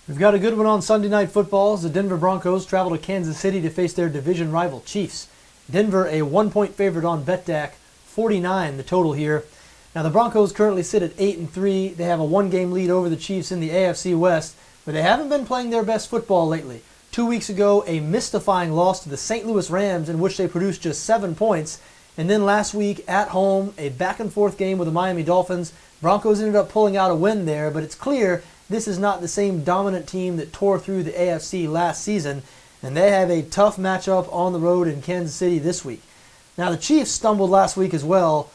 We've got a good one on Sunday Night Football as the Denver Broncos travel to Kansas City to face their division rival Chiefs. Denver a 1-point favorite on BETDAQ, 49 the total here. Now the Broncos currently sit at 8-3. They have a one-game lead over the Chiefs in the AFC West, but they haven't been playing their best football lately. 2 weeks ago, a mystifying loss to the St. Louis Rams in which they produced just 7 points. And then last week at home, a back-and-forth game with the Miami Dolphins. Broncos ended up pulling out a win there, but it's clear this is not the same dominant team that tore through the AFC last season, and they have a tough matchup on the road in Kansas City this week. Now, the Chiefs stumbled last week as well,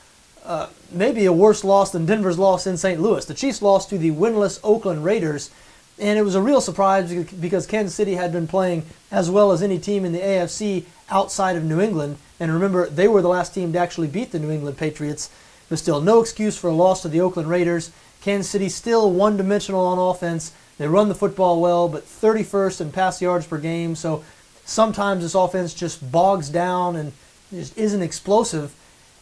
maybe a worse loss than Denver's loss in St. Louis. The Chiefs lost to the winless Oakland Raiders, and it was a real surprise because Kansas City had been playing as well as any team in the AFC outside of New England, and remember, they were the last team to actually beat the New England Patriots. But still, no excuse for a loss to the Oakland Raiders. Kansas City still one-dimensional on offense. They run the football well, but 31st in pass yards per game. So sometimes this offense just bogs down and just isn't explosive.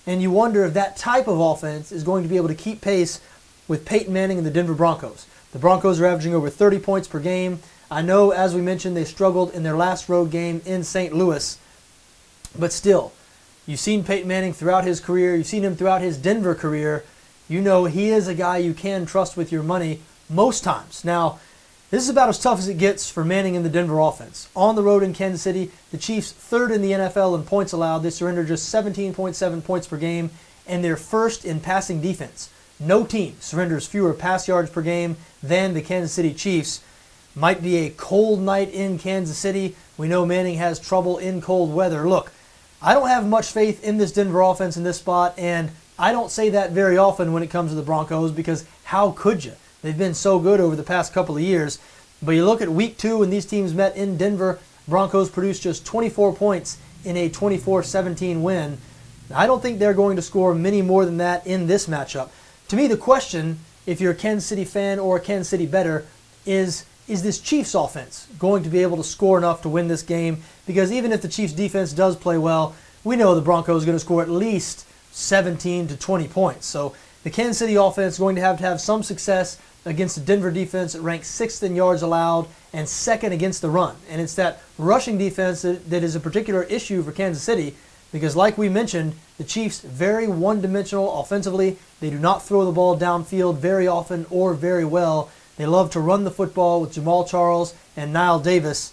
And you wonder if that type of offense is going to be able to keep pace with Peyton Manning and the Denver Broncos. The Broncos are averaging over 30 points per game. I know, as we mentioned, they struggled in their last road game in St. Louis. But still, you've seen Peyton Manning throughout his career. You've seen him throughout his Denver career. You know he is a guy you can trust with your money most times. Now, this is about as tough as it gets for Manning in the Denver offense. On the road in Kansas City, the Chiefs third in the NFL in points allowed. They surrender just 17.7 points per game, and they're first in passing defense. No team surrenders fewer pass yards per game than the Kansas City Chiefs. Might be a cold night in Kansas City. We know Manning has trouble in cold weather. Look, I don't have much faith in this Denver offense in this spot, and I don't say that very often when it comes to the Broncos because how could you? They've been so good over the past couple of years. But you look at week 2 when these teams met in Denver, Broncos produced just 24 points in a 24-17 win. I don't think they're going to score many more than that in this matchup. To me, the question, if you're a Kansas City fan or a Kansas City bettor, is this Chiefs offense going to be able to score enough to win this game? Because even if the Chiefs defense does play well, we know the Broncos are going to score at least 17 to 20 points. So the Kansas City offense is going to have some success against the Denver defense that ranks 6th in yards allowed and 2nd against the run. And it's that rushing defense that is a particular issue for Kansas City because, like we mentioned, the Chiefs very one-dimensional offensively. They do not throw the ball downfield very often or very well. They love to run the football with Jamal Charles and Nile Davis.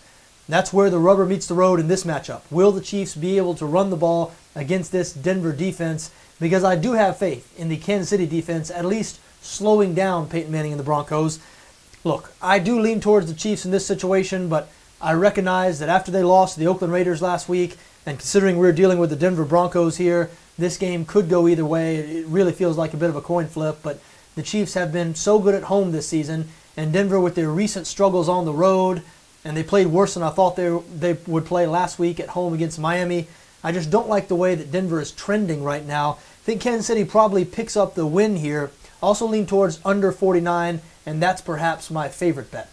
That's where the rubber meets the road in this matchup. Will the Chiefs be able to run the ball against this Denver defense? Because I do have faith in the Kansas City defense, at least slowing down Peyton Manning and the Broncos. Look, I do lean towards the Chiefs in this situation, but I recognize that after they lost to the Oakland Raiders last week, and considering we're dealing with the Denver Broncos here, this game could go either way. It really feels like a bit of a coin flip, but the Chiefs have been so good at home this season, and Denver with their recent struggles on the road, and they played worse than I thought they would play last week at home against Miami. I just don't like the way that Denver is trending right now. I think Kansas City probably picks up the win here. Also lean towards under 49, and that's perhaps my favorite bet.